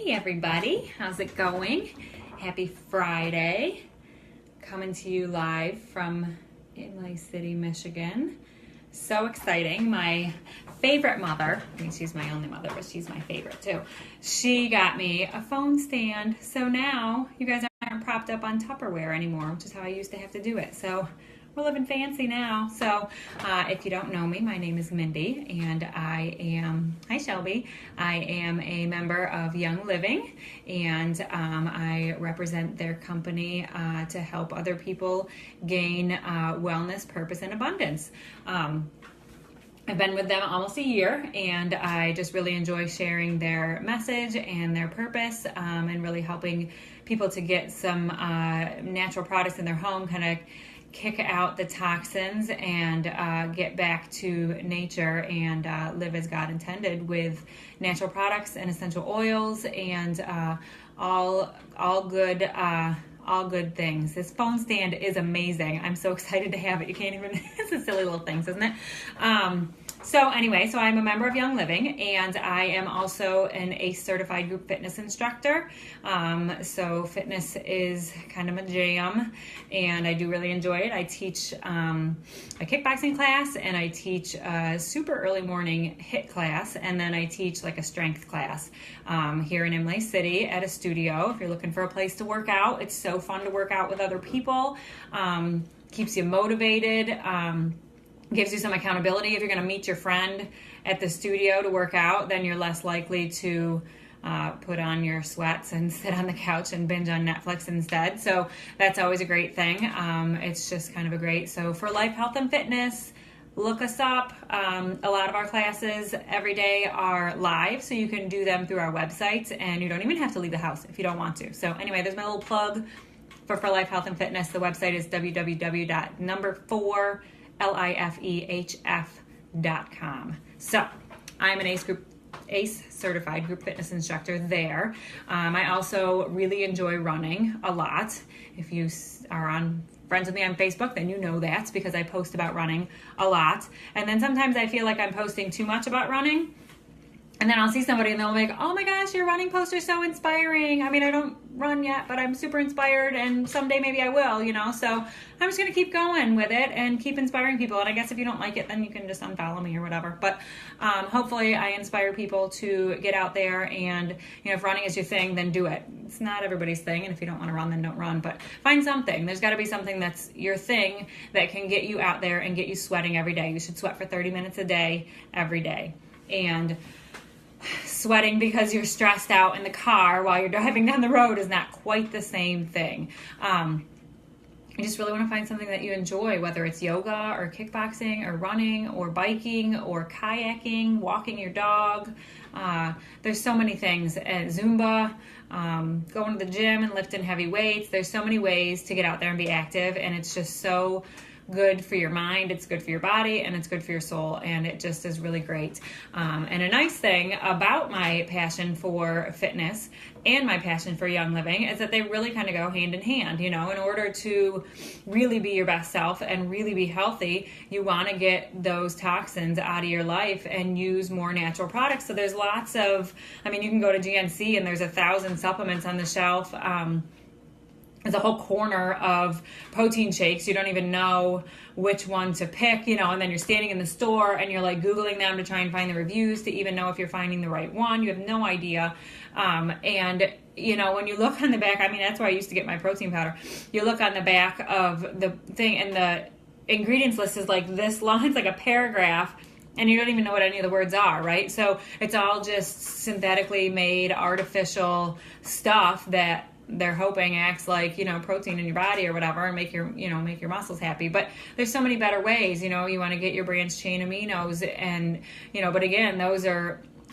Hey everybody, how's it going? Happy Friday. Coming to you live from Imlay City, Michigan. So exciting. My favorite mother, I mean she's my only mother, but she's my favorite too. She got me a phone stand. So now you guys aren't propped up on Tupperware anymore, which is how I used to have to do it. So we're living fancy now. So if you don't know me, my name is Mindy and hi Shelby, I am a member of Young Living and I represent their company to help other people gain wellness, purpose, and abundance. I've been with them almost a year and I just really enjoy sharing their message and their purpose and really helping people to get some natural products in their home, kind of kick out the toxins and get back to nature and live as God intended with natural products and essential oils and all good things. This phone stand is amazing. I'm so excited to have it. You can't even, it's a silly little thing, isn't it? So I'm a member of Young Living and I am also an ACE certified group fitness instructor. So fitness is kind of a jam and I do really enjoy it. I teach a kickboxing class and I teach a super early morning HIIT class and then I teach like a strength class here in Imlay City at a studio. If you're looking for a place to work out, it's so fun to work out with other people, keeps you motivated, gives you some accountability. If you're going to meet your friend at the studio to work out, then you're less likely to put on your sweats and sit on the couch and binge on Netflix instead. So that's always a great thing. It's just kind of a great, so for life, health, and fitness, look us up. A lot of our classes every day are live, so you can do them through our website and you don't even have to leave the house if you don't want to. So anyway, there's my little plug for Life, Health, and Fitness. The website is www.4lifehf.com. So I'm an ACE certified group fitness instructor there. I also really enjoy running a lot. If you are friends with me on Facebook, then you know that because I post about running a lot. And then sometimes I feel like I'm posting too much about running. And then I'll see somebody and they'll be like, oh my gosh, your running posts are so inspiring. I mean, I don't run yet, but I'm super inspired and someday maybe I will, So I'm just going to keep going with it and keep inspiring people. And I guess if you don't like it, then you can just unfollow me or whatever. But hopefully I inspire people to get out there and, if running is your thing, then do it. It's not everybody's thing. And if you don't want to run, then don't run. But find something. There's got to be something that's your thing that can get you out there and get you sweating every day. You should sweat for 30 minutes a day, every day. And sweating because you're stressed out in the car while you're driving down the road is not quite the same thing. You just really want to find something that you enjoy, whether it's yoga or kickboxing or running or biking or kayaking, walking your dog. There's so many things. Zumba, going to the gym and lifting heavy weights. There's so many ways to get out there and be active, and it's just so good for your mind, it's good for your body, and it's good for your soul, and it just is really great. And a nice thing about my passion for fitness and my passion for Young Living is that they really kind of go hand in hand. In order to really be your best self and really be healthy, you want to get those toxins out of your life and use more natural products. So there's lots of, you can go to GNC and there's 1,000 supplements on the shelf. There's a whole corner of protein shakes. You don't even know which one to pick, and then you're standing in the store and you're like Googling them to try and find the reviews to even know if you're finding the right one. You have no idea. And when you look on the back, that's where I used to get my protein powder. You look on the back of the thing and the ingredients list is like this long, it's like a paragraph. And you don't even know what any of the words are, right? So it's all just synthetically made artificial stuff that they're hoping acts like, protein in your body or whatever and make your muscles happy. But there's so many better ways, you want to get your branched chain aminos and, but again,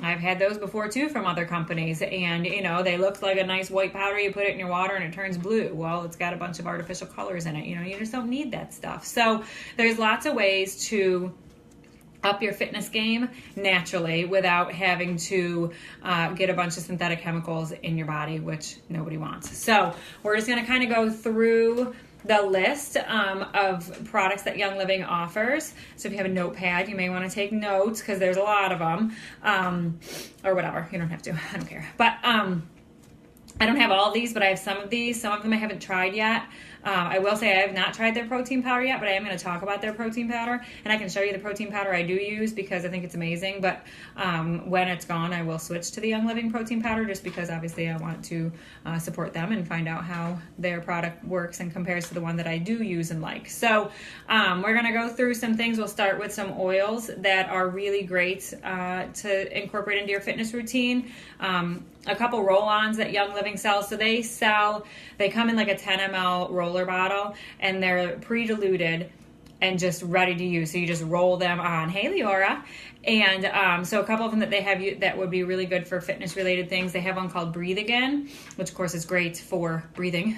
I've had those before too from other companies and, they look like a nice white powder. You put it in your water and it turns blue. Well, it's got a bunch of artificial colors in it. You just don't need that stuff. So there's lots of ways to up your fitness game naturally without having to get a bunch of synthetic chemicals in your body, which nobody wants. So we're just going to kind of go through the list of products that Young Living offers. So if you have a notepad, you may want to take notes because there's a lot of them, or whatever. You don't have to. I don't care. But I don't have all of these, but I have some of these. Some of them I haven't tried yet. I will say I have not tried their protein powder yet, but I am going to talk about their protein powder. And I can show you the protein powder I do use because I think it's amazing. But when it's gone, I will switch to the Young Living protein powder just because obviously I want to support them and find out how their product works and compares to the one that I do use and like. So we're going to go through some things. We'll start with some oils that are really great to incorporate into your fitness routine. A couple roll-ons that Young Living sells. So they come in like a 10 ml roller bottle and they're pre-diluted and just ready to use. So you just roll them on. Hey, Leora. And so a couple of them that they have that would be really good for fitness related things. They have one called Breathe Again, which of course is great for breathing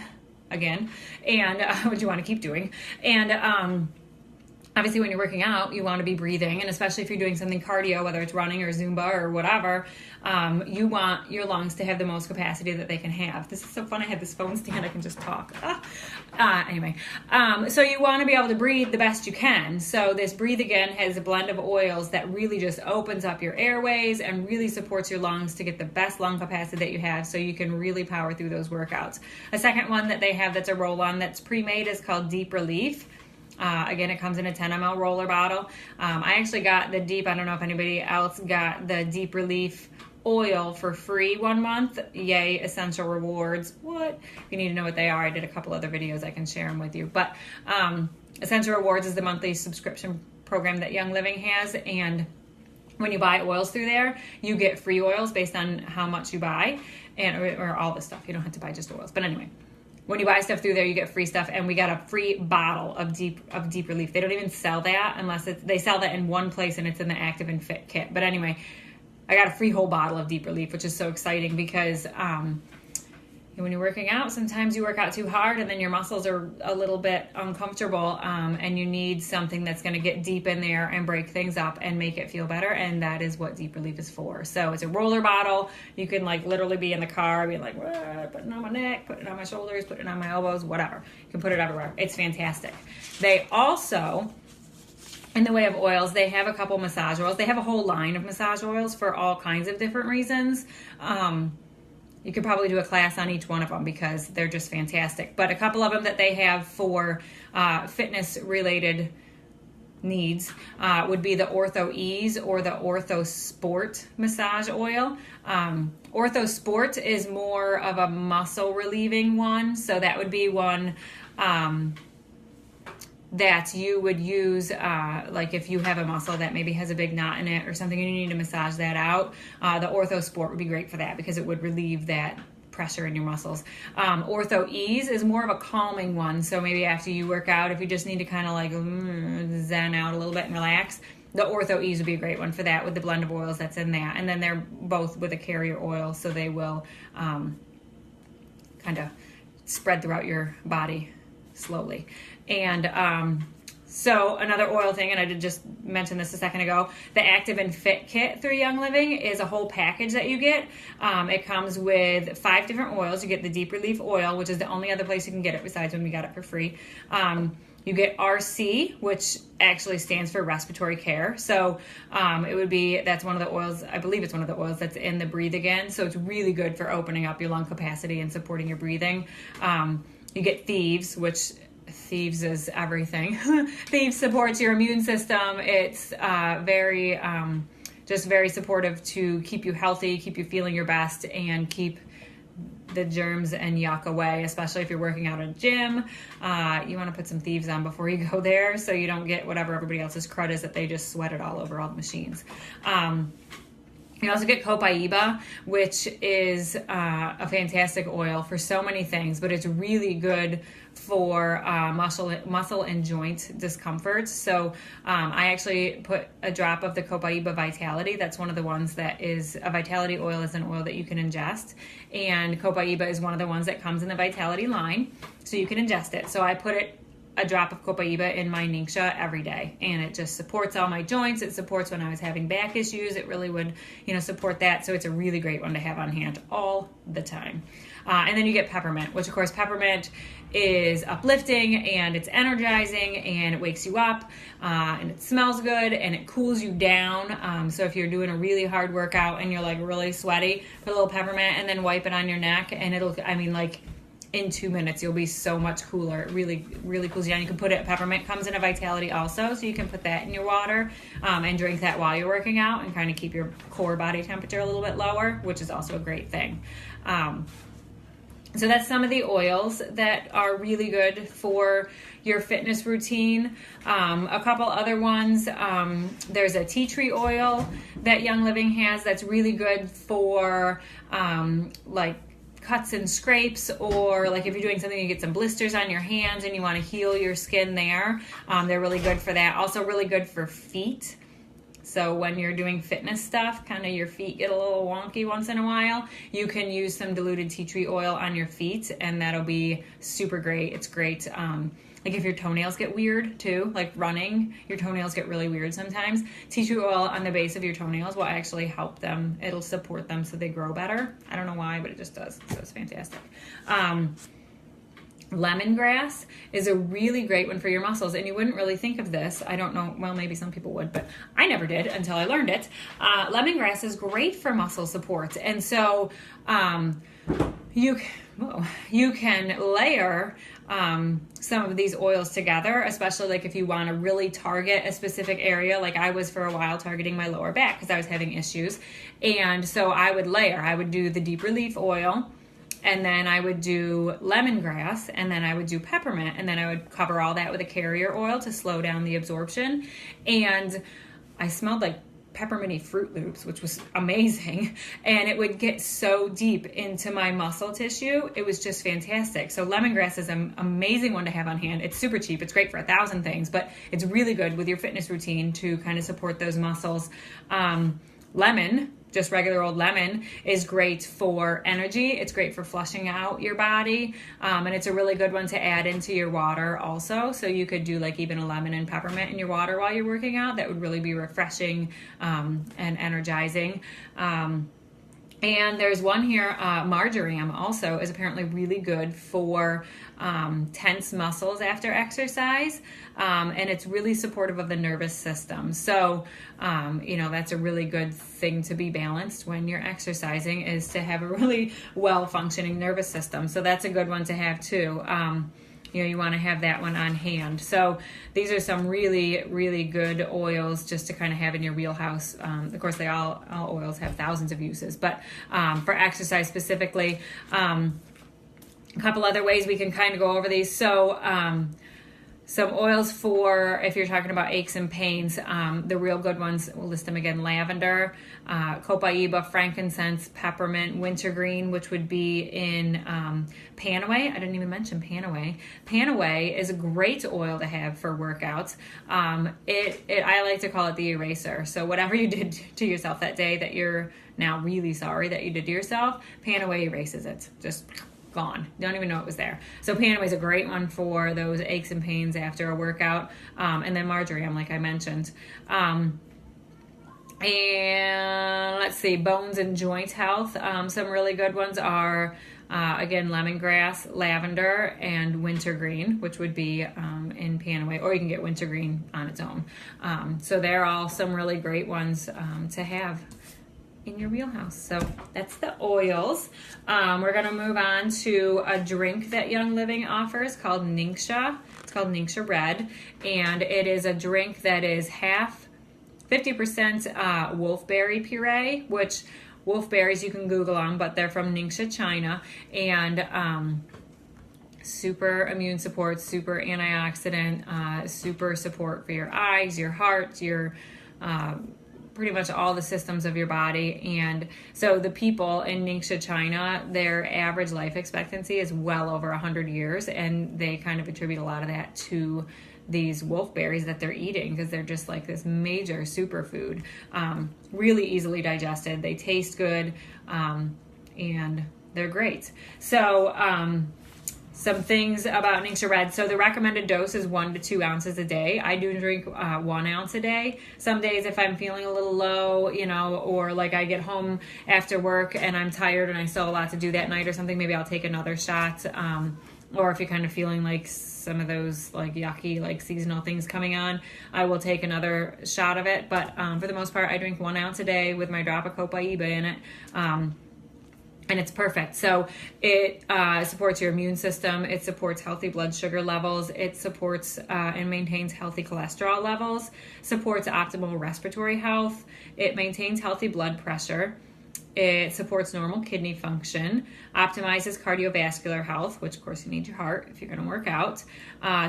again and what you want to keep doing. And obviously, when you're working out, you want to be breathing, and especially if you're doing something cardio, whether it's running or Zumba or whatever, you want your lungs to have the most capacity that they can have. This is so fun. I have this phone stand. I can just talk. Anyway, so you want to be able to breathe the best you can. So this Breathe Again has a blend of oils that really just opens up your airways and really supports your lungs to get the best lung capacity that you have so you can really power through those workouts. A second one that they have that's a roll-on that's pre-made is called Deep Relief. Again, it comes in a 10 ml roller bottle. I actually got the Deep, I don't know if anybody else got the Deep Relief oil for free 1 month. Yay, Essential Rewards. What? If you need to know what they are, I did a couple other videos. I can share them with you. But Essential Rewards is the monthly subscription program that Young Living has. And when you buy oils through there, you get free oils based on how much you buy or all the stuff. You don't have to buy just oils. But anyway. When you buy stuff through there, you get free stuff, and we got a free bottle of Deep Relief. They don't even sell that unless they sell that in one place, and it's in the Active and Fit kit. But anyway, I got a free whole bottle of Deep Relief, which is so exciting because when you're working out, sometimes you work out too hard, and then your muscles are a little bit uncomfortable, and you need something that's going to get deep in there and break things up and make it feel better, and that is what Deep Relief is for. So it's a roller bottle. You can like literally be in the car, be like, putting it on my neck, putting it on my shoulders, putting it on my elbows, whatever. You can put it everywhere. It's fantastic. They also, in the way of oils, they have a couple massage oils. They have a whole line of massage oils for all kinds of different reasons. You could probably do a class on each one of them because they're just fantastic. But a couple of them that they have for fitness-related needs would be the Ortho Ease or the Ortho Sport massage oil. Ortho Sport is more of a muscle-relieving one, so that would be one that you would use like if you have a muscle that maybe has a big knot in it or something and you need to massage that out. The Ortho Sport would be great for that because it would relieve that pressure in your muscles. Ortho Ease is more of a calming one, so maybe after you work out, if you just need to kind of like zen out a little bit and relax, the Ortho Ease would be a great one for that with the blend of oils that's in that. And then they're both with a carrier oil, so they will kind of spread throughout your body slowly. And so another oil thing, and I did just mention this a second ago, the Active and Fit kit through Young Living is a whole package that you get. It comes with 5 different oils. You get the Deep Relief oil, which is the only other place you can get it besides when we got it for free. You get RC, which actually stands for respiratory care. So that's one of the oils, I believe it's one of the oils that's in the Breathe Again. So it's really good for opening up your lung capacity and supporting your breathing. You get Thieves, which Thieves is everything. Thieves supports your immune system. It's very supportive to keep you healthy, keep you feeling your best, and keep the germs and yuck away, especially if you're working out at a gym. You want to put some Thieves on before you go there so you don't get whatever everybody else's crud is that they just sweated all over all the machines. You also get Copaiba, which is a fantastic oil for so many things, but it's really good for muscle and joint discomfort. So I actually put a drop of the Copaiba Vitality. That's one of the ones that is a Vitality oil, is an oil that you can ingest. And Copaiba is one of the ones that comes in the Vitality line, so you can ingest it. So I put it a drop of Copaiba in my Ningxia every day, and it just supports all my joints. It supports when I was having back issues. It really would, support that. So it's a really great one to have on hand all the time. And then you get peppermint, which of course peppermint is uplifting and it's energizing and it wakes you up and it smells good and it cools you down. So if you're doing a really hard workout and you're like really sweaty, put a little peppermint and then wipe it on your neck, and it'll, in 2 minutes you'll be so much cooler. It really, really cools you down. You can put it, peppermint comes in a Vitality also, so you can put that in your water and drink that while you're working out and kind of keep your core body temperature a little bit lower, which is also a great thing. So that's some of the oils that are really good for your fitness routine. A couple other ones, there's a tea tree oil that Young Living has that's really good for like cuts and scrapes, or like if you're doing something, you get some blisters on your hands and you want to heal your skin there. They're really good for that. Also really good for feet. So when you're doing fitness stuff, kind of your feet get a little wonky once in a while, you can use some diluted tea tree oil on your feet, and that'll be super great. It's great. Like if your toenails get weird too, like running, your toenails get really weird sometimes. Tea tree oil on the base of your toenails will actually help them. It'll support them so they grow better. I don't know why, but it just does. So it's fantastic. Lemongrass is a really great one for your muscles, and you wouldn't really think of this. I don't know, well, maybe some people would, but I never did until I learned it. Lemongrass is great for muscle support, and so you can layer some of these oils together, especially like if you want to really target a specific area. Like I was for a while targeting my lower back because I was having issues, and so I would do the deep relief oil, and then I would do lemongrass, and then I would do peppermint, and then I would cover all that with a carrier oil to slow down the absorption. And I smelled like pepperminty Fruit Loops, which was amazing, and it would get so deep into my muscle tissue. It was just fantastic. So lemongrass is an amazing one to have on hand. It's super cheap. It's great for 1,000 things, but it's really good with your fitness routine to kind of support those muscles. Lemon, just regular old lemon, is great for energy. It's great for flushing out your body. And it's a really good one to add into your water also. So you could do like even a lemon and peppermint in your water while you're working out. That would really be refreshing and energizing. And there's one here, marjoram also is apparently really good for tense muscles after exercise. And it's really supportive of the nervous system. So, that's a really good thing to be balanced when you're exercising, is to have a really well-functioning nervous system. So that's a good one to have too. You want to have that one on hand. So these are some really, really good oils just to kind of have in your wheelhouse. Of course, all oils have thousands of uses, but for exercise specifically, a couple other ways we can kind of go over these. So some oils for if you're talking about aches and pains, the real good ones, we'll list them again: lavender, copaiba, frankincense, peppermint, wintergreen, which would be in Panaway. I didn't even mention Panaway. Panaway is a great oil to have for workouts. I like to call it the eraser. So whatever you did to yourself that day that you're now really sorry that you did to yourself, Panaway erases it. Just gone. Don't even know it was there. So Panaway is a great one for those aches and pains after a workout. And then marjoram, like I mentioned. And let's see, bones and joint health. Some really good ones are, again, lemongrass, lavender, and wintergreen, which would be in Panaway, or you can get wintergreen on its own. So they're all some really great ones to have in your wheelhouse. So that's the oils. We're going to move on to a drink that Young Living offers called Ningxia. It's called Ningxia Red, and it is a drink that is 50% wolfberry puree, which wolfberries you can Google them, but they're from Ningxia, China, and super immune support, super antioxidant, super support for your eyes, your heart, your pretty much all the systems of your body. And so the people in Ningxia, China, their average life expectancy is well over 100 years, and they kind of attribute a lot of that to these wolfberries that they're eating, because they're just like this major superfood, really easily digested. They taste good, and they're great. So Some things about Ningxia Red. So the recommended dose is 1 to 2 ounces a day. I do drink 1 ounce a day. Some days if I'm feeling a little low, or like I get home after work and I'm tired and I still have a lot to do that night or something, maybe I'll take another shot. Or if you're kind of feeling like some of those like yucky, like seasonal things coming on, I will take another shot of it. But for the most part, I drink 1 ounce a day with my drop of Copaiba in it. And it's perfect. So it supports your immune system. It supports healthy blood sugar levels. It supports and maintains healthy cholesterol levels, supports optimal respiratory health. It maintains healthy blood pressure. It supports normal kidney function, optimizes cardiovascular health, which of course you need your heart if you're going to work out,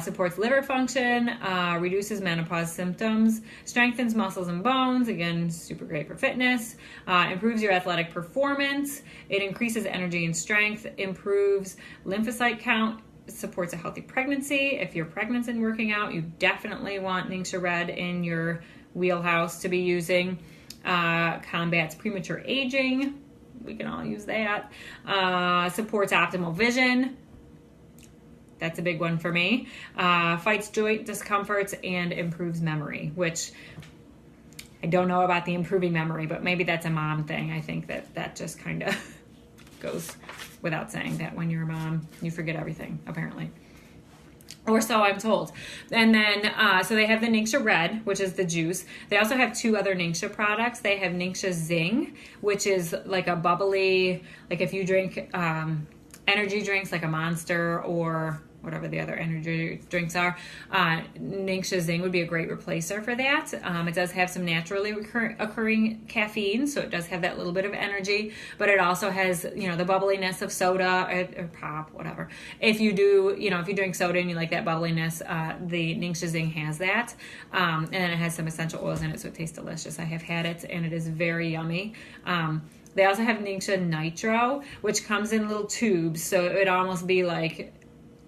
supports liver function, reduces menopause symptoms, strengthens muscles and bones, again, super great for fitness, improves your athletic performance, it increases energy and strength, improves lymphocyte count, supports a healthy pregnancy. If you're pregnant and working out, you definitely want Ningxia Red in your wheelhouse to be using. Combats premature aging. We can all use that. Supports optimal vision. That's a big one for me. Fights joint discomforts and improves memory, which I don't know about the improving memory, but maybe that's a mom thing. I think that just kind of goes without saying that when you're a mom, you forget everything, apparently. Or so I'm told. And then, so they have the Ningxia Red, which is the juice. They also have 2 other Ningxia products. They have Ningxia Zing, which is like a bubbly, like if you drink energy drinks like a Monster or whatever the other energy drinks are, Ningxia Zing would be a great replacer for that. It does have some naturally occurring caffeine, so it does have that little bit of energy, but it also has, the bubbliness of soda or pop, whatever. If you do, if you drink soda and you like that bubbliness, the Ningxia Zing has that. And then it has some essential oils in it, so it tastes delicious. I have had it, and it is very yummy. They also have Ningxia Nitro, which comes in little tubes, so it would almost be like,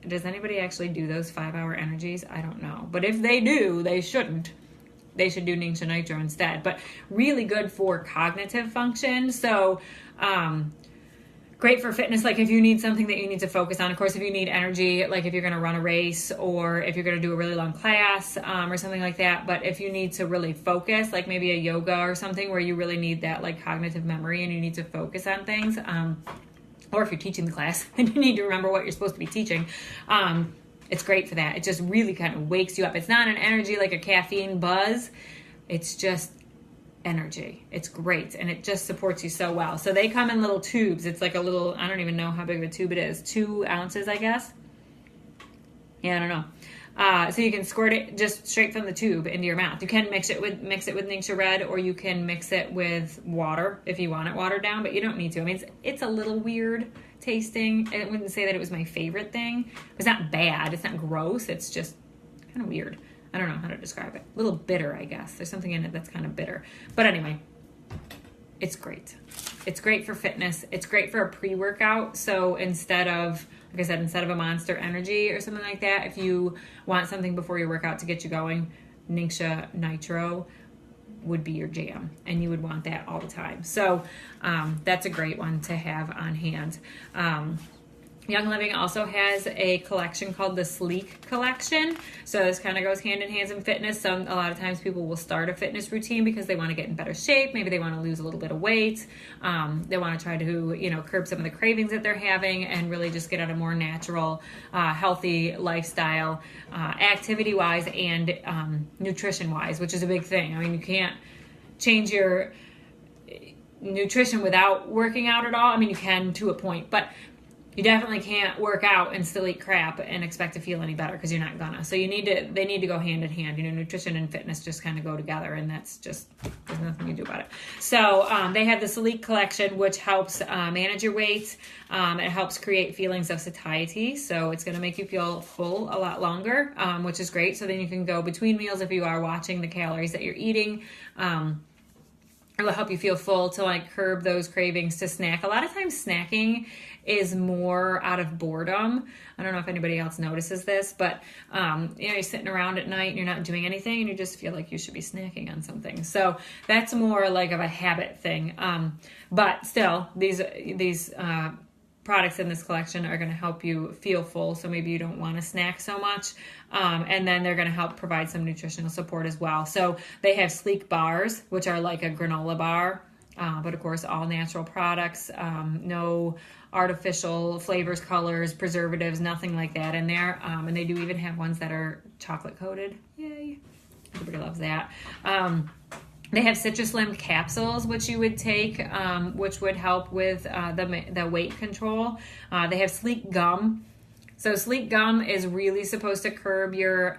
does anybody actually do those 5-hour energies? I don't know. But if they do, they shouldn't. They should do Ningxia Nitro instead. But really good for cognitive function. So great for fitness, like if you need something that you need to focus on. Of course, if you need energy, like if you're going to run a race or if you're going to do a really long class or something like that. But if you need to really focus, like maybe a yoga or something where you really need that like cognitive memory and you need to focus on things, or if you're teaching the class and you need to remember what you're supposed to be teaching, it's great for that. It just really kind of wakes you up. It's not an energy like a caffeine buzz. It's just energy. It's great, and it just supports you so well. So they come in little tubes. It's like a little, I don't even know how big of a tube it is. 2 ounces, I guess. Yeah, I don't know. So you can squirt it just straight from the tube into your mouth. You can mix it with Ningxia Red, or you can mix it with water if you want it watered down, but you don't need to. I mean, it's a little weird tasting. I wouldn't say that it was my favorite thing. It's not bad. It's not gross. It's just kind of weird. I don't know how to describe it. A little bitter, I guess. There's something in it that's kind of bitter. But anyway, it's great. It's great for fitness. It's great for a pre-workout. So instead of, like I said, instead of a Monster Energy or something like that, if you want something before your workout to get you going, Ningxia Nitro would be your jam, and you would want that all the time. So that's a great one to have on hand. Young Living also has a collection called the Sleek Collection. So this kind of goes hand in hand in fitness. A lot of times people will start a fitness routine because they want to get in better shape. Maybe they want to lose a little bit of weight. They want to try to, curb some of the cravings that they're having and really just get on a more natural, healthy lifestyle, activity-wise and nutrition-wise, which is a big thing. I mean, you can't change your nutrition without working out at all. I mean, you can to a point, but you definitely can't work out and still eat crap and expect to feel any better, because you're not gonna. So they need to go hand in hand. Nutrition and fitness just kind of go together, and that's just, there's nothing you do about it. So they have the Sleek Collection, which helps manage your weight. It helps create feelings of satiety. So it's gonna make you feel full a lot longer, which is great. So then you can go between meals if you are watching the calories that you're eating. It will help you feel full to like curb those cravings to snack. A lot of times snacking is more out of boredom. I don't know if anybody else notices this, but you're sitting around at night and you're not doing anything and you just feel like you should be snacking on something. So that's more like of a habit thing. But still, these products in this collection are going to help you feel full, so maybe you don't want to snack so much. And then they're going to help provide some nutritional support as well. So they have sleek bars, which are like a granola bar, but of course all natural products, no artificial flavors, colors, preservatives, nothing like that in there. And they do even have ones that are chocolate coated. Yay. Everybody loves that. They have CitraSlim capsules, which you would take, which would help with the weight control. They have sleek gum. So sleek gum is really supposed to curb your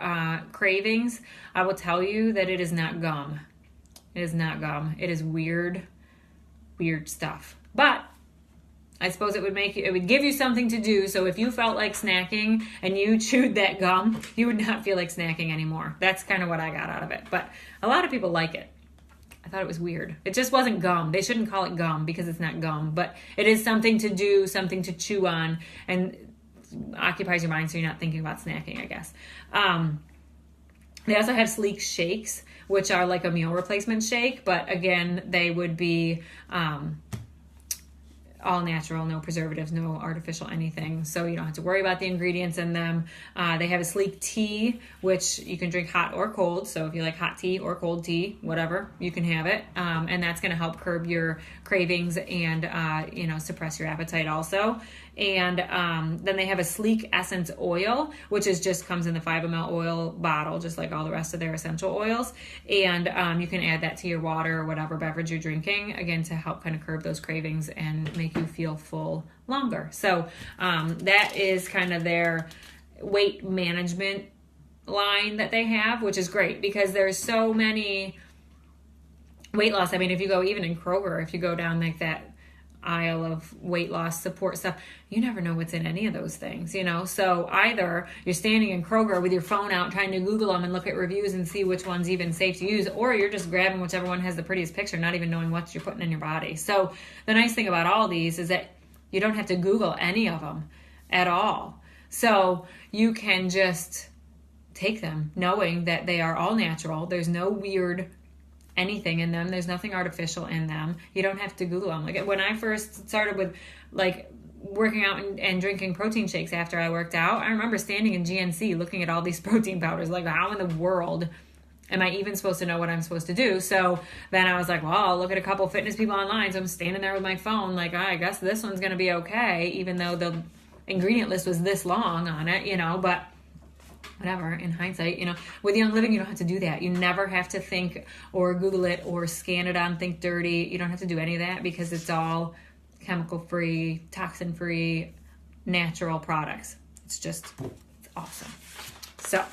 cravings. I will tell you that it is not gum. It is not gum. It is weird stuff. But I suppose it would give you something to do. So if you felt like snacking and you chewed that gum, you would not feel like snacking anymore. That's kind of what I got out of it. But a lot of people like it. I thought it was weird. It just wasn't gum. They shouldn't call it gum because it's not gum, but it is something to do, something to chew on, and occupies your mind so you're not thinking about snacking, I guess. They also have sleek shakes, which are like a meal replacement shake, but again, they would be all natural, no preservatives, no artificial anything, so you don't have to worry about the ingredients in them. They have a sleek tea, which you can drink hot or cold, so if you like hot tea or cold tea, whatever, you can have it, and that's going to help curb your cravings and suppress your appetite also. And then they have a sleek essence oil, which just comes in the 5 ml oil bottle, just like all the rest of their essential oils. And you can add that to your water or whatever beverage you're drinking, again, to help kind of curb those cravings and make you feel full longer. So that is kind of their weight management line that they have, which is great because there's so many weight loss. I mean, if you go even in Kroger, if you go down like that aisle of weight loss support stuff, you never know what's in any of those things, so either you're standing in Kroger with your phone out trying to Google them and look at reviews and see which one's even safe to use, or you're just grabbing whichever one has the prettiest picture, not even knowing what you're putting in your body. So the nice thing about all these is that you don't have to Google any of them at all, so you can just take them knowing that they are all natural. There's no weird anything in them. There's nothing artificial in them. You don't have to Google them. Like when I first started with like working out and drinking protein shakes after I worked out, I remember standing in GNC looking at all these protein powders, like how in the world am I even supposed to know what I'm supposed to do? So then I was like, well, I'll look at a couple fitness people online. So I'm standing there with my phone like, I guess this one's going to be okay, even though the ingredient list was this long on it, but whatever, in hindsight, with Young Living, you don't have to do that. You never have to think or Google it or scan it on Think Dirty. You don't have to do any of that because it's all chemical-free, toxin-free, natural products. It's awesome. So,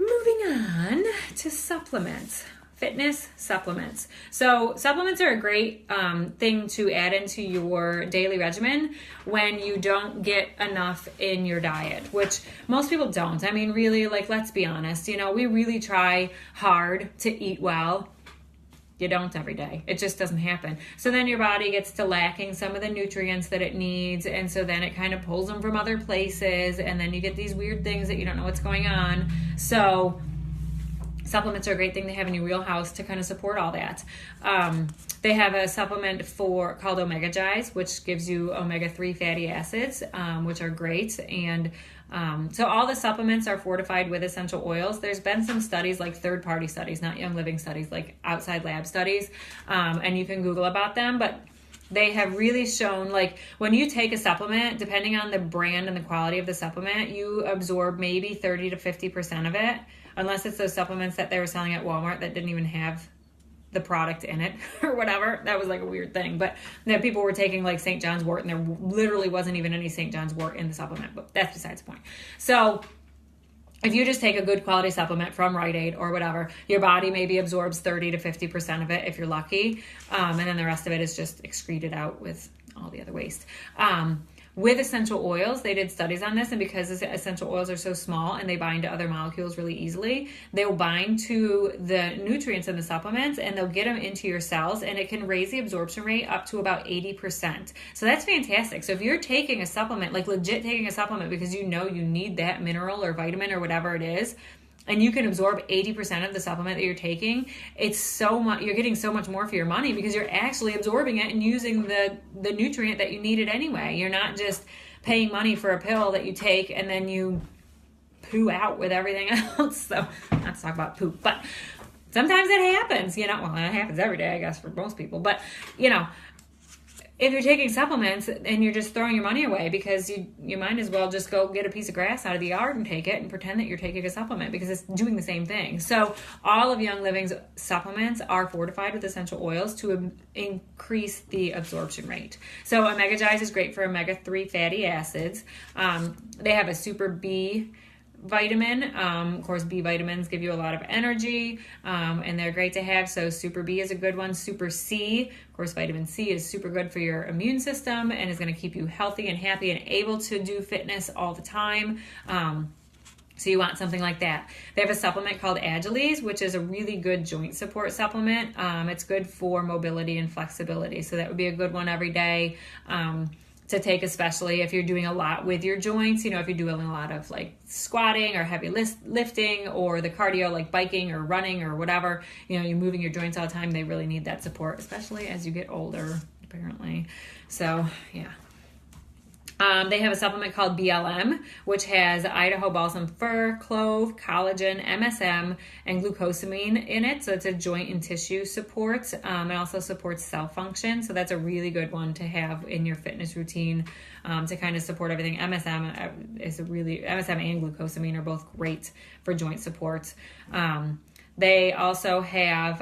moving on to supplements. Fitness supplements. So supplements are a great thing to add into your daily regimen when you don't get enough in your diet, which most people don't. I mean, really, like, let's be honest, we really try hard to eat well. You don't every day. It just doesn't happen. So then your body gets to lacking some of the nutrients that it needs, and so then it kind of pulls them from other places, and then you get these weird things that you don't know what's going on. So supplements are a great thing to have in your wheelhouse to kind of support all that. They have a supplement called Omega Gize, which gives you omega-3 fatty acids, which are great. And so all the supplements are fortified with essential oils. There's been some studies, like third-party studies, not Young Living studies, like outside lab studies, and you can Google about them, but they have really shown, like, when you take a supplement, depending on the brand and the quality of the supplement, you absorb maybe 30 to 50% of it, unless it's those supplements that they were selling at Walmart that didn't even have the product in it or whatever. That was like a weird thing. But that people were taking like St. John's wort, and there literally wasn't even any St. John's wort in the supplement, but that's besides the point. So if you just take a good quality supplement from Rite Aid or whatever, your body maybe absorbs 30 to 50% of it if you're lucky. And then the rest of it is just excreted out with all the other waste. With essential oils, they did studies on this, and because essential oils are so small and they bind to other molecules really easily, they'll bind to the nutrients in the supplements and they'll get them into your cells, and it can raise the absorption rate up to about 80%. So that's fantastic. So if you're taking a supplement, like legit taking a supplement because you know you need that mineral or vitamin or whatever it is, and you can absorb 80% of the supplement that you're taking, it's so much, you're getting so much more for your money because you're actually absorbing it and using the nutrient that you needed anyway. You're not just paying money for a pill that you take and then you poo out with everything else. So not to talk about poop, but sometimes it happens, well, it happens every day, I guess, for most people. But, if you're taking supplements and you're just throwing your money away, because you might as well just go get a piece of grass out of the yard and take it and pretend that you're taking a supplement, because it's doing the same thing. So all of Young Living's supplements are fortified with essential oils to increase the absorption rate. So Omega-Gize is great for omega-3 fatty acids. They have a Super B vitamin. Of course, B vitamins give you a lot of energy, and they're great to have. So Super B is a good one. Super C, of course, vitamin C is super good for your immune system and is going to keep you healthy and happy and able to do fitness all the time. So you want something like that. They have a supplement called Agiles, which is a really good joint support supplement. It's good for mobility and flexibility. So that would be a good one every day. To take, especially if you're doing a lot with your joints, if you're doing a lot of like squatting or heavy lifting or the cardio like biking or running or whatever, you're moving your joints all the time. They really need that support, especially as you get older, apparently. So yeah. They have a supplement called BLM, which has Idaho balsam fir, clove, collagen, MSM, and glucosamine in it. So it's a joint and tissue support. It also supports cell function. So that's a really good one to have in your fitness routine to kind of support everything. MSM and glucosamine are both great for joint support. They also have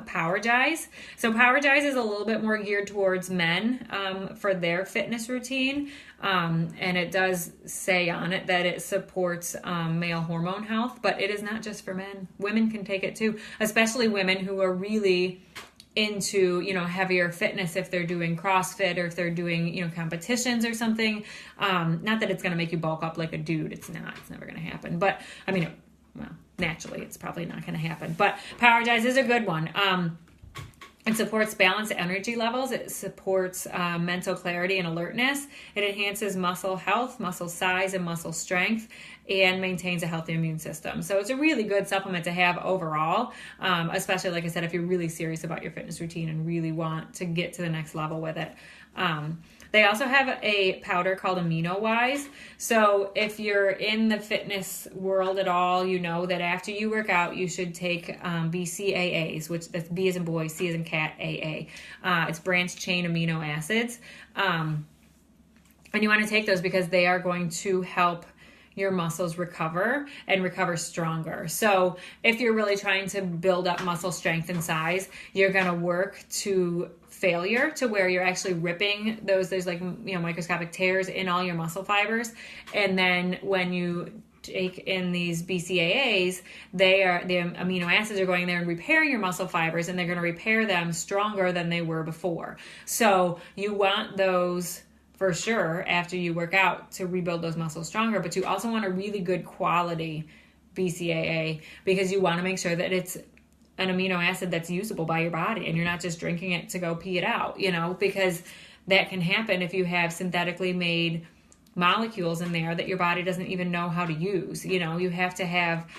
Power-Gize. So Power-Gize is a little bit more geared towards men for their fitness routine. And it does say on it that it supports male hormone health, but it is not just for men. Women can take it too, especially women who are really into, heavier fitness, if they're doing CrossFit or if they're doing, competitions or something. Not that it's going to make you bulk up like a dude. It's never going to happen. But naturally, it's probably not going to happen. But Power-Gize is a good one. It supports balanced energy levels. It supports mental clarity and alertness. It enhances muscle health, muscle size, and muscle strength, and maintains a healthy immune system. So it's a really good supplement to have overall, especially, like I said, if you're really serious about your fitness routine and really want to get to the next level with it. They also have a powder called AminoWise. So if you're in the fitness world at all, you know that after you work out, you should take BCAAs, which that's B as in boy, C as in cat, AA. It's branched chain amino acids. And you want to take those because they are going to help your muscles recover and recover stronger. So if you're really trying to build up muscle strength and size, you're going to work to failure, to where you're actually ripping there's like, microscopic tears in all your muscle fibers. And then when you take in these BCAAs, the amino acids are going there and repairing your muscle fibers, and they're going to repair them stronger than they were before. So you want those for sure after you work out to rebuild those muscles stronger, but you also want a really good quality BCAA because you want to make sure that it's an amino acid that's usable by your body and you're not just drinking it to go pee it out, because that can happen if you have synthetically made molecules in there that your body doesn't even know how to use. You have to have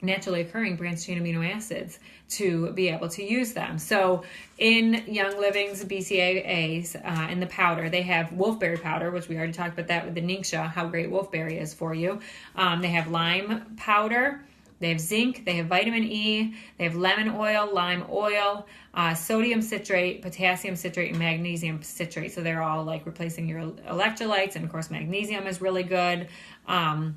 naturally occurring branched chain amino acids to be able to use them. So in Young Living's BCAAs, in the powder, they have wolfberry powder, which we already talked about that with the Ningxia, how great wolfberry is for you. They have lime powder. They have zinc, they have vitamin E, they have lemon oil, lime oil, sodium citrate, potassium citrate, and magnesium citrate. So they're all like replacing your electrolytes. And of course, magnesium is really good. And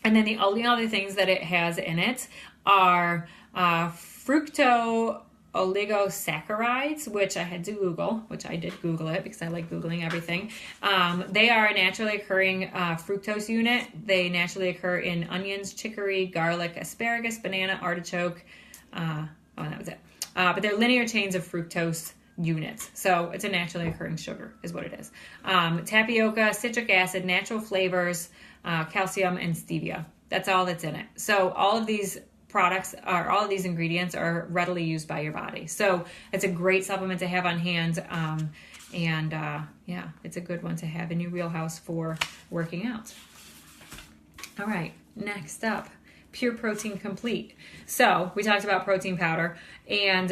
then the only other things that it has in it are fructooligosaccharides, which I had to Google, which I did Google it because I like Googling everything. They are a naturally occurring fructose unit. They naturally occur in onions, chicory, garlic, asparagus, banana, artichoke. That was it. But they're linear chains of fructose units. So it's a naturally occurring sugar is what it is. Tapioca, citric acid, natural flavors, calcium, and stevia. That's all that's in it. So all of these ingredients are readily used by your body. So it's a great supplement to have on hand. It's a good one to have in your wheelhouse for working out. All right. next up, Pure Protein Complete. So we talked about protein powder, and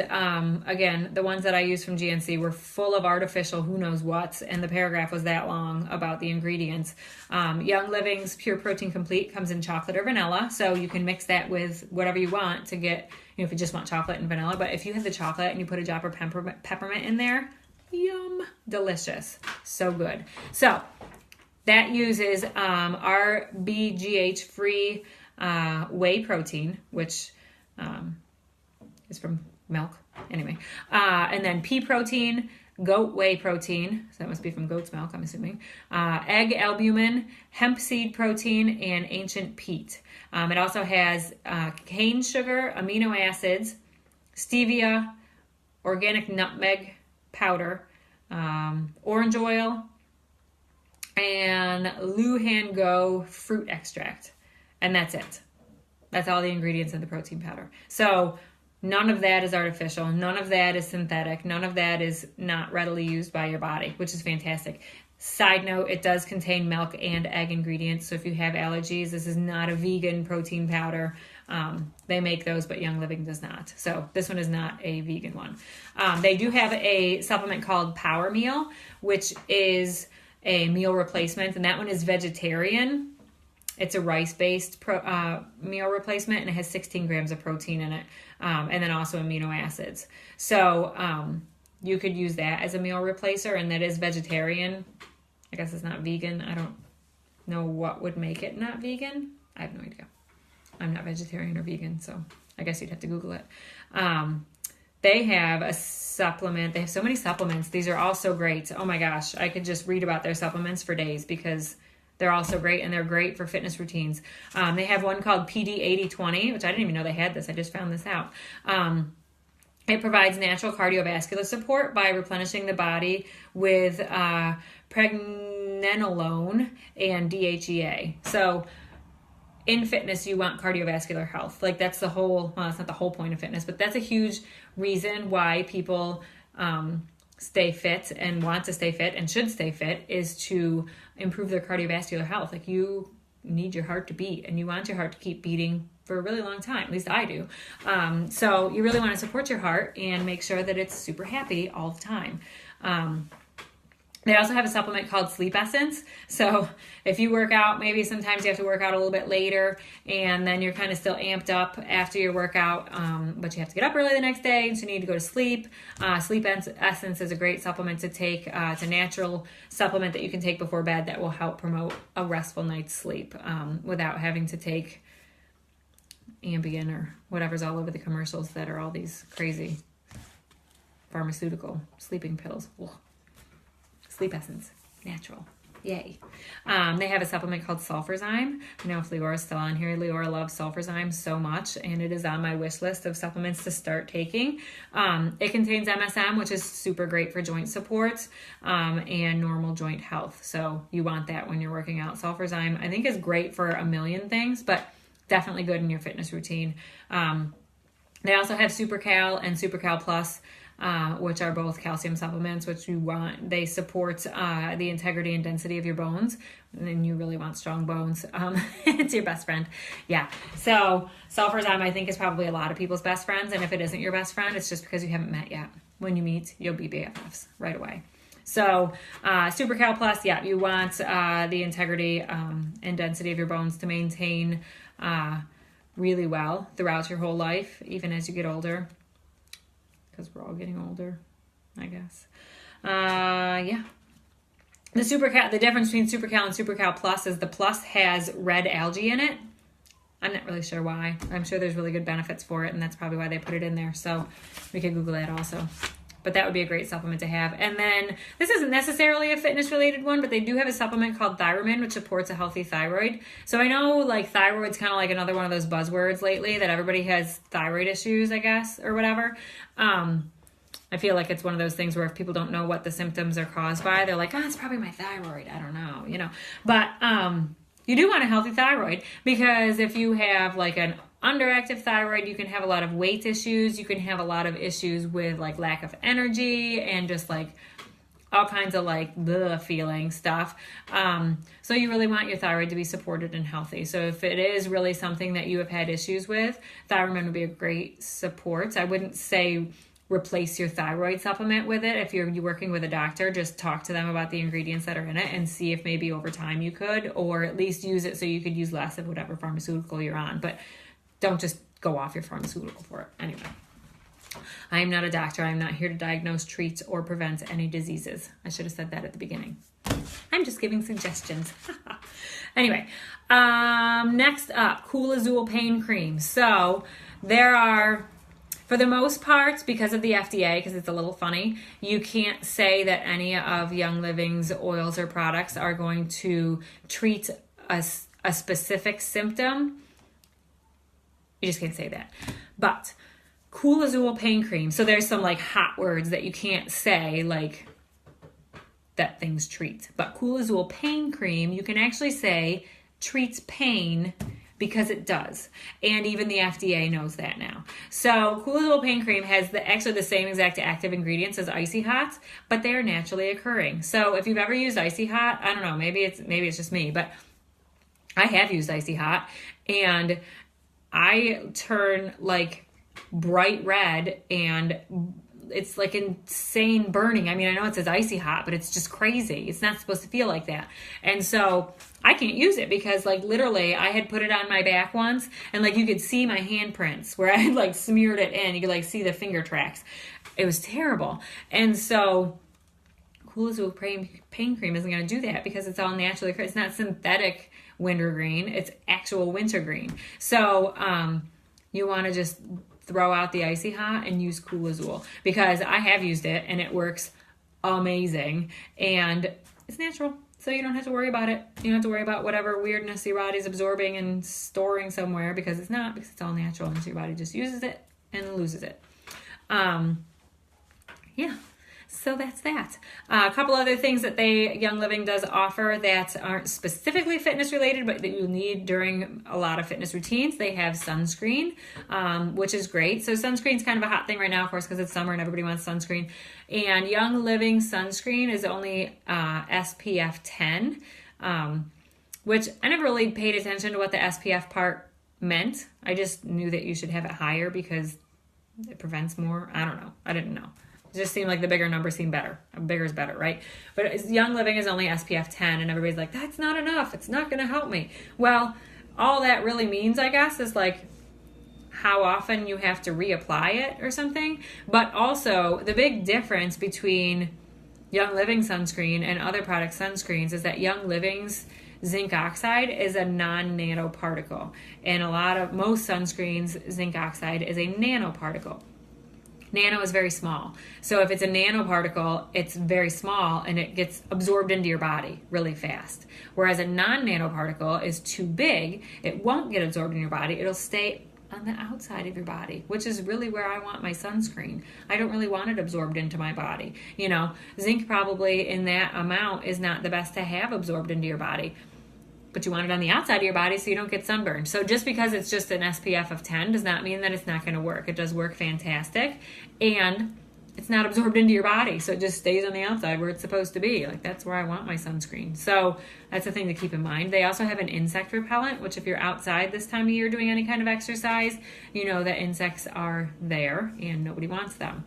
again, the ones that I used from GNC were full of artificial who knows what, and the paragraph was that long about the ingredients. Young Living's Pure Protein Complete comes in chocolate or vanilla, so you can mix that with whatever you want to get, if you just want chocolate and vanilla. But if you have the chocolate and you put a drop of peppermint in there, yum, delicious, so good. So that uses RBGH free whey protein, which is from milk anyway, and then pea protein, goat whey protein, so that must be from goat's milk, I'm assuming, egg albumin, hemp seed protein, and ancient peat. It also has cane sugar, amino acids, stevia, organic nutmeg powder, orange oil, and Luhan Go fruit extract. And that's it. That's all the ingredients in the protein powder. So none of that is artificial. None of that is synthetic. None of that is not readily used by your body, which is fantastic. Side note, it does contain milk and egg ingredients. So if you have allergies, this is not a vegan protein powder. They make those, but Young Living does not. So this one is not a vegan one. They do have a supplement called Power Meal, which is a meal replacement, and that one is vegetarian. It's a rice-based meal replacement, and it has 16 grams of protein in it, and then also amino acids. So you could use that as a meal replacer, and that is vegetarian. I guess it's not vegan. I don't know what would make it not vegan. I have no idea. I'm not vegetarian or vegan, so I guess you'd have to Google it. They have a supplement. They have so many supplements. These are all so great. Oh my gosh, I could just read about their supplements for days because they're all so great, and they're great for fitness routines. They have one called PD 8020, which I didn't even know they had this. I just found this out. It provides natural cardiovascular support by replenishing the body with pregnenolone and DHEA. So in fitness, you want cardiovascular health. Like that's the whole, well, it's not the whole point of fitness, but that's a huge reason why people stay fit and want to stay fit and should stay fit, is to improve their cardiovascular health. Like you need your heart to beat, and you want your heart to keep beating for a really long time. At least I do. So you really want to support your heart and make sure that it's super happy all the time. They also have a supplement called Sleep Essence. So if you work out, maybe sometimes you have to work out a little bit later, and then you're kind of still amped up after your workout, but you have to get up early the next day, so you need to go to sleep. Sleep Essence is a great supplement to take. It's a natural supplement that you can take before bed that will help promote a restful night's sleep without having to take Ambien or whatever's all over the commercials that are all these crazy pharmaceutical sleeping pills. Ugh. Sleep Essence, natural, yay. They have a supplement called Sulfurzyme. I know if Leora's still on here, Leora loves Sulfurzyme so much, and it is on my wish list of supplements to start taking. It contains MSM, which is super great for joint support and normal joint health. So you want that when you're working out. Sulfurzyme, I think, is great for a million things, but definitely good in your fitness routine. They also have SuperCal and SuperCal Plus, which are both calcium supplements, which you want. They support the integrity and density of your bones, and you really want strong bones. It's your best friend. Yeah. So Sulfurzyme, I think, is probably a lot of people's best friends, and if it isn't your best friend, it's just because you haven't met yet. When you meet, you'll be BFFs right away. So SuperCal Plus, yeah, you want the integrity and density of your bones to maintain really well throughout your whole life, even as you get older. Because we're all getting older, I guess. Yeah. The difference between SuperCal and SuperCal Plus is the Plus has red algae in it. I'm not really sure why. I'm sure there's really good benefits for it, and that's probably why they put it in there. So we could Google that also. But that would be a great supplement to have. And then this isn't necessarily a fitness-related one, but they do have a supplement called Thyromin, which supports a healthy thyroid. So I know like thyroid's kind of like another one of those buzzwords lately that everybody has thyroid issues, I guess, or whatever. I feel like it's one of those things where if people don't know what the symptoms are caused by, they're like, it's probably my thyroid. I don't know, But you do want a healthy thyroid, because if you have like an underactive thyroid, you can have a lot of weight issues. You can have a lot of issues with like lack of energy and just like all kinds of like the feeling stuff. So you really want your thyroid to be supported and healthy. So if it is really something that you have had issues with, ThyroMed would be a great support. I wouldn't say replace your thyroid supplement with it. If you're working with a doctor, just talk to them about the ingredients that are in it and see if maybe over time you could, or at least use it so you could use less of whatever pharmaceutical you're on. But don't just go off your pharmaceutical for it. Anyway, I am not a doctor. I'm not here to diagnose, treat, or prevent any diseases. I should have said that at the beginning. I'm just giving suggestions. Anyway, next up, Cool-Azul pain cream. So there are, for the most part, because of the FDA, because it's a little funny, you can't say that any of Young Living's oils or products are going to treat a specific symptom. You just can't say that. But Cool-Azul pain cream. So there's some like hot words that you can't say, like that things treat. But Cool-Azul pain cream, you can actually say treats pain because it does. And even the FDA knows that now. So Cool-Azul pain cream has actually the same exact active ingredients as Icy Hot, but they are naturally occurring. So if you've ever used Icy Hot, I don't know, maybe it's just me, but I have used Icy Hot, and I turn like bright red, and it's like insane burning. I mean, I know it says Icy Hot, but it's just crazy. It's not supposed to feel like that. And so I can't use it because like literally I had put it on my back once, and like you could see my handprints where I had like smeared it in. You could like see the finger tracks. It was terrible. And so Cool-Azul pain cream isn't going to do that because it's all naturally, it's not synthetic wintergreen, it's actual wintergreen. So you want to just throw out the Icy Hot and use Cool-Azul, because I have used it and it works amazing, and it's natural, so you don't have to worry about it. You don't have to worry about whatever weirdness your body's absorbing and storing somewhere, because it's not, because it's all natural, and so your body just uses it and loses it. Yeah. So that's that. A couple other things that Young Living does offer that aren't specifically fitness related, but that you need during a lot of fitness routines. They have sunscreen, which is great. So sunscreen's kind of a hot thing right now, of course, because it's summer and everybody wants sunscreen. And Young Living sunscreen is only SPF 10, which I never really paid attention to what the SPF part meant. I just knew that you should have it higher because it prevents more. I don't know. I didn't know. It just seemed like the bigger number seemed better. Bigger is better, right? But Young Living is only SPF 10, and everybody's like, that's not enough. It's not going to help me. Well, all that really means, I guess, is like how often you have to reapply it or something. But also, the big difference between Young Living sunscreen and other product sunscreens is that Young Living's zinc oxide is a non-nanoparticle. And most sunscreens, zinc oxide is a nanoparticle. Nano is very small. So if it's a nanoparticle, it's very small and it gets absorbed into your body really fast. Whereas a non-nanoparticle is too big, it won't get absorbed in your body. It'll stay on the outside of your body, which is really where I want my sunscreen. I don't really want it absorbed into my body. You know, zinc probably in that amount is not the best to have absorbed into your body, but you want it on the outside of your body so you don't get sunburned. So just because it's just an SPF of 10 does not mean that it's not going to work. It does work fantastic, and it's not absorbed into your body, so it just stays on the outside where it's supposed to be. Like, that's where I want my sunscreen. So that's a thing to keep in mind. They also have an insect repellent, which if you're outside this time of year doing any kind of exercise, you know that insects are there and nobody wants them.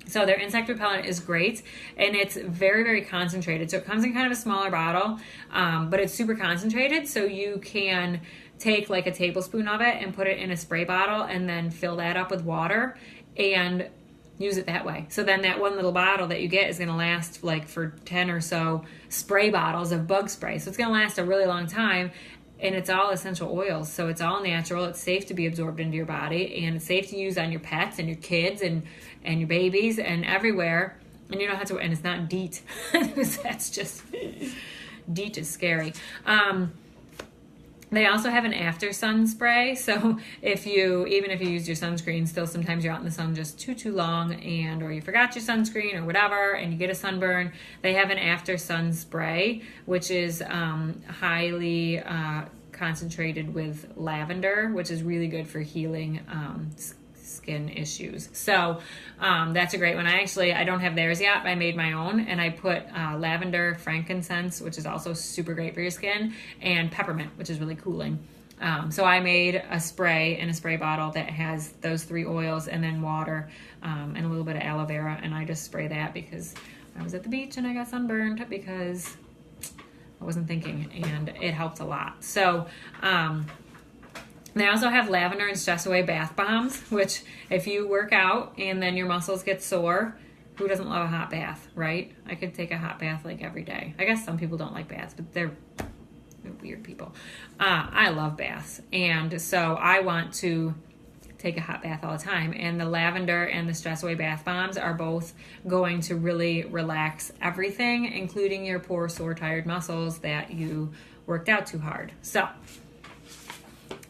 So their insect repellent is great, and it's very, very concentrated. So it comes in kind of a smaller bottle, but it's super concentrated. So you can take like a tablespoon of it and put it in a spray bottle and then fill that up with water and use it that way. So then that one little bottle that you get is going to last like for 10 or so spray bottles of bug spray. So it's going to last a really long time. And it's all essential oils, so it's all natural. It's safe to be absorbed into your body, and it's safe to use on your pets and your kids and your babies and everywhere. And you don't have to, and it's not DEET. That's just, DEET is scary. They also have an after sun spray, so even if you use your sunscreen, still sometimes you're out in the sun just too long, or you forgot your sunscreen or whatever, and you get a sunburn. They have an after sun spray, which is highly concentrated with lavender, which is really good for healing skin issues. So that's a great one. I don't have theirs yet. I made my own, and I put lavender, frankincense, which is also super great for your skin, and peppermint, which is really cooling. So I made a spray in a spray bottle that has those 3 oils and then water and a little bit of aloe vera, and I just spray that because I was at the beach and I got sunburned because I wasn't thinking, and it helped a lot. So they also have lavender and stress away bath bombs, which if you work out and then your muscles get sore, who doesn't love a hot bath, right? I could take a hot bath like every day. I guess some people don't like baths, but they're weird people. I love baths, and so I want to take a hot bath all the time, and the lavender and the stress away bath bombs are both going to really relax everything, including your poor, sore, tired muscles that you worked out too hard. So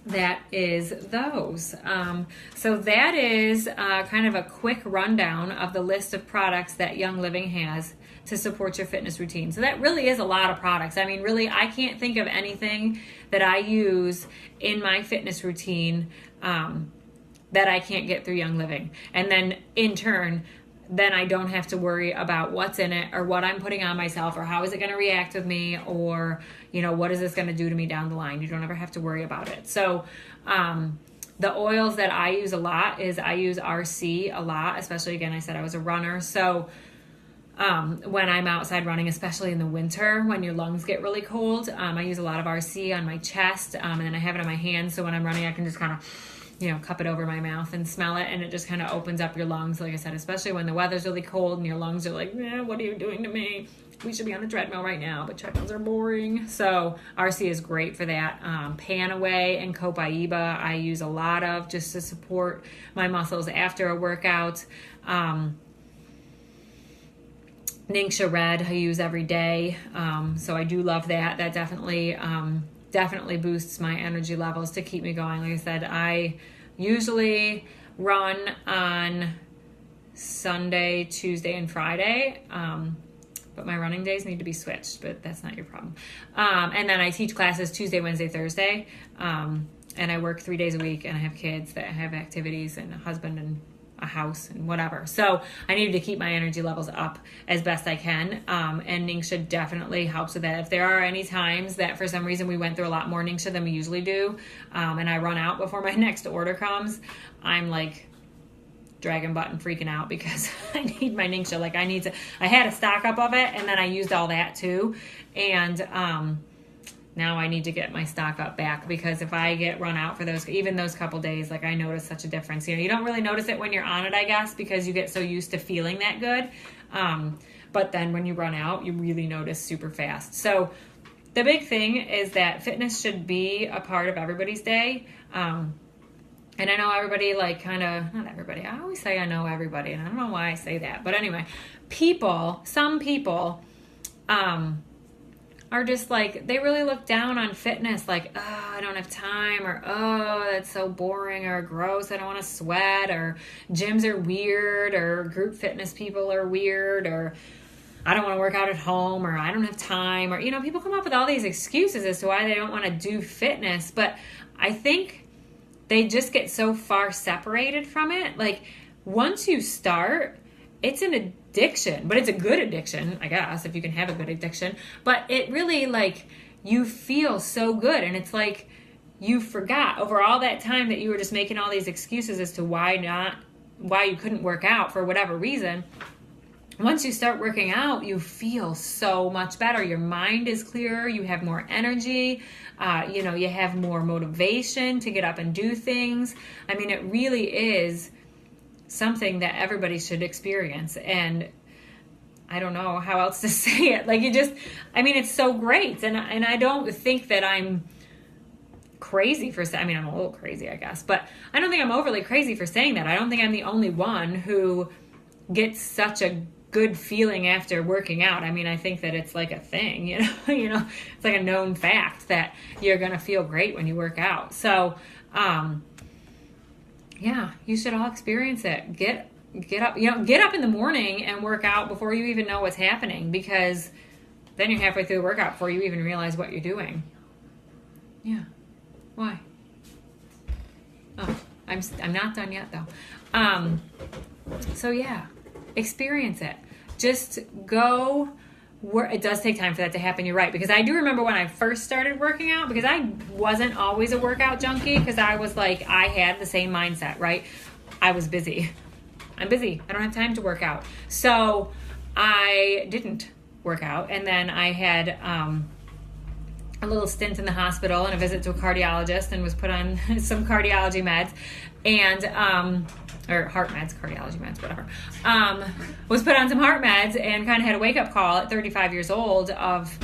that is those. So that is kind of a quick rundown of the list of products that Young Living has to support your fitness routine. So that really is a lot of products. I mean, really, I can't think of anything that I use in my fitness routine that I can't get through Young Living. And then in turn, then I don't have to worry about what's in it or what I'm putting on myself or how is it going to react with me or, what is this going to do to me down the line? You don't ever have to worry about it. So the oils that I use a lot is I use RC a lot, especially, again, I said I was a runner. So when I'm outside running, especially in the winter when your lungs get really cold, I use a lot of RC on my chest, and then I have it on my hands. So when I'm running, I can just kind of cup it over my mouth and smell it, and it just kind of opens up your lungs, like I said, especially when the weather's really cold and your lungs are like, what are you doing to me? We should be on the treadmill right now, but treadmills are boring. So RC is great for that. Panaway and Copaiba I use a lot of just to support my muscles after a workout. Ningxia Red I use every day, so I do love that. That definitely boosts my energy levels to keep me going. Like I said, I usually run on Sunday, Tuesday, and Friday, but my running days need to be switched, but that's not your problem. And then I teach classes Tuesday, Wednesday, Thursday, and I work 3 days a week, and I have kids that have activities and a husband and a house and whatever. So I needed to keep my energy levels up as best I can. And Ningxia definitely helps with that. If there are any times that for some reason we went through a lot more Ningxia than we usually do, and I run out before my next order comes, I'm like dragging butt and freaking out because I need my Ningxia. Like I had a stock up of it and then I used all that too. And, now I need to get my stock up back because if I get run out for even those couple days, like I notice such a difference. You don't really notice it when you're on it, I guess, because you get so used to feeling that good. But then when you run out, you really notice super fast. So the big thing is that fitness should be a part of everybody's day. And I know everybody not everybody. I always say I know everybody, and I don't know why I say that. But anyway, some people, are just like, they really look down on fitness, like, oh, I don't have time, or oh, that's so boring, or gross, I don't want to sweat, or gyms are weird, or group fitness people are weird, or I don't want to work out at home, or I don't have time, or, people come up with all these excuses as to why they don't want to do fitness, but I think they just get so far separated from it. Like, once you start, it's an addiction, but it's a good addiction, I guess, if you can have a good addiction. But it really, you feel so good. And it's like you forgot over all that time that you were just making all these excuses as to why you couldn't work out for whatever reason. Once you start working out, you feel so much better. Your mind is clearer. You have more energy. You have more motivation to get up and do things. I mean, it really is something that everybody should experience. And I don't know how else to say it. It's so great. And I don't think that I'm crazy I'm a little crazy, I guess, but I don't think I'm overly crazy for saying that. I don't think I'm the only one who gets such a good feeling after working out. I think that it's like a thing, it's like a known fact that you're going to feel great when you work out. So, yeah, you should all experience it. Get up, get up in the morning and work out before you even know what's happening, because then you're halfway through the workout before you even realize what you're doing. Yeah. Why? Oh, I'm not done yet though. So yeah, experience it. Just go. It does take time for that to happen. You're right, because I do remember when I first started working out, because I wasn't always a workout junkie, because I was like, I had the same mindset, right? I was busy. I'm busy. I don't have time to work out. So I didn't work out. And then I had a little stint in the hospital and a visit to a cardiologist, and was put on some cardiology meds and or heart meds, cardiology meds, whatever. Was put on some heart meds and kind of had a wake-up call at 35 years old of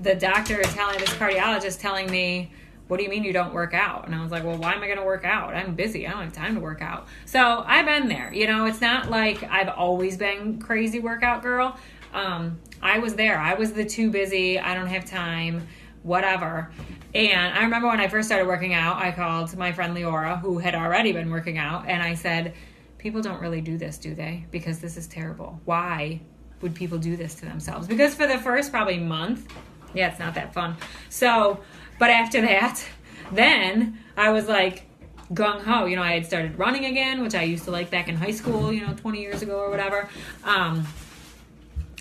the doctor this cardiologist telling me, what do you mean you don't work out? And I was like, well, why am I going to work out? I'm busy. I don't have time to work out. So I've been there. You know, it's not like I've always been crazy workout girl. I was there. I was the too busy, I don't have time, whatever. And I remember when I first started working out, I called my friend Leora, who had already been working out, and I said, people don't really do this, do they? Because this is terrible. Why would people do this to themselves? Because for the first probably month, yeah, it's not that fun. So, but after that, then I was like gung-ho. You know, I had started running again, which I used to like back in high school, 20 years ago or whatever.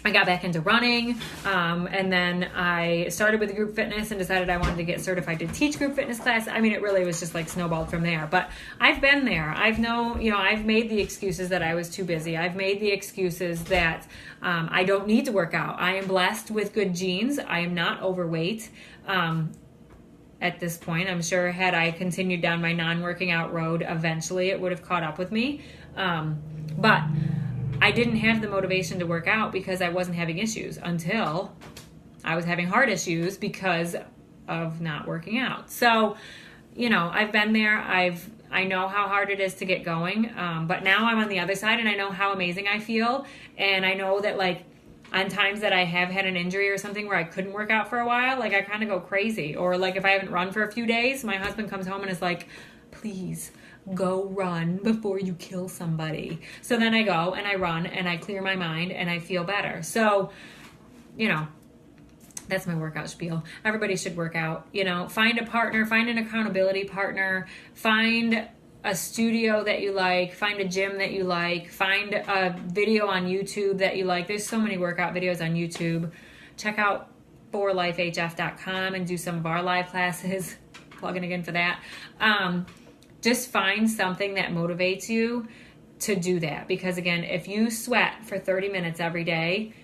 I got back into running, and then I started with group fitness and decided I wanted to get certified to teach group fitness class. I mean, it really was just like snowballed from there. But I've been there. I've made the excuses that I was too busy. I've made the excuses that I don't need to work out. I am blessed with good genes. I am not overweight. At this point, I'm sure had I continued down my non-working out road, eventually it would have caught up with me. But I didn't have the motivation to work out because I wasn't having issues until I was having heart issues because of not working out. So, I've been there. I know how hard it is to get going. But now I'm on the other side and I know how amazing I feel. And I know that like on times that I have had an injury or something where I couldn't work out for a while, like I kind of go crazy. Or like if I haven't run for a few days, my husband comes home and is like, please go run before you kill somebody. So then I go and I run and I clear my mind and I feel better. So, that's my workout spiel. Everybody should work out, find a partner, find an accountability partner, find a studio that you like, find a gym that you like, find a video on YouTube that you like. There's so many workout videos on YouTube. Check out forlifehf.com and do some of our live classes. Plugging again for that. Just find something that motivates you to do that. Because again, if you sweat for 30 minutes every day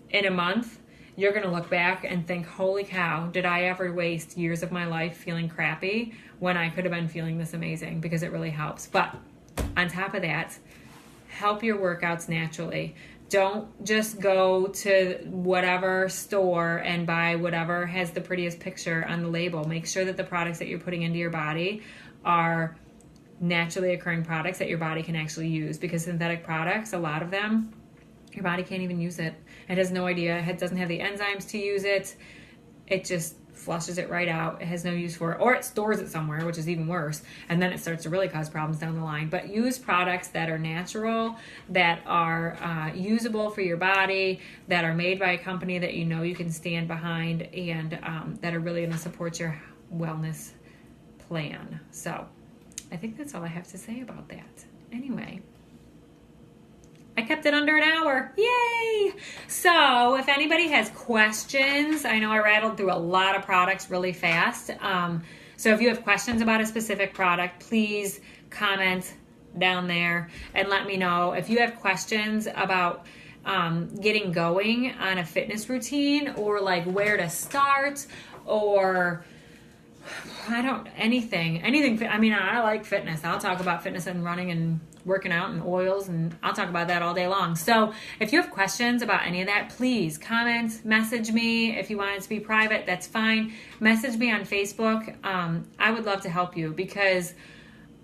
in a month, you're going to look back and think, holy cow, did I ever waste years of my life feeling crappy when I could have been feeling this amazing? Because it really helps. But on top of that, help your workouts naturally. Don't just go to whatever store and buy whatever has the prettiest picture on the label. Make sure that the products that you're putting into your body are naturally occurring products that your body can actually use, because synthetic products, a lot of them, your body can't even use it. It has no idea. It doesn't have the enzymes to use it. It just flushes it right out. It has no use for it, or it stores it somewhere, which is even worse. And then it starts to really cause problems down the line. But use products that are natural, that are usable for your body, that are made by a company that you can stand behind, and that are really going to support your wellness plan. So I think that's all I have to say about that. Anyway, I kept it under an hour. Yay! So if anybody has questions, I know I rattled through a lot of products really fast. So if you have questions about a specific product, please comment down there and let me know. If you have questions about getting going on a fitness routine, or like where to start, or anything. I mean, I like fitness. I'll talk about fitness and running and working out and oils, and I'll talk about that all day long. So if you have questions about any of that, please comment, message me. If you want it to be private, that's fine. Message me on Facebook. I would love to help you, because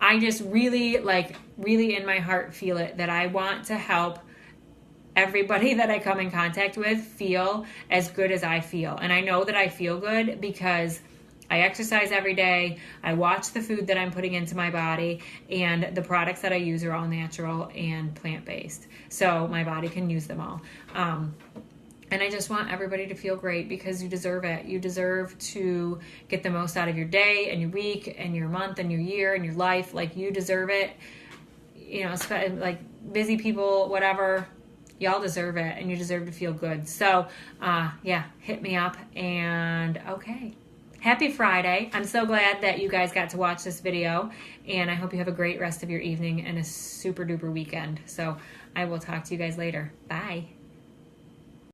I just really in my heart feel it, that I want to help everybody that I come in contact with feel as good as I feel. And I know that I feel good because I exercise every day. I watch the food that I'm putting into my body, and the products that I use are all natural and plant-based. So my body can use them all. And And I just want everybody to feel great because you deserve it. You deserve to get the most out of your day and your week and your month and your year and your life. Like, you deserve it. You know, it's like busy people, whatever, y'all deserve it, and you deserve to feel good. So, yeah, hit me up. And okay. Happy Friday. I'm so glad that you guys got to watch this video, and I hope you have a great rest of your evening and a super duper weekend. So I will talk to you guys later. Bye.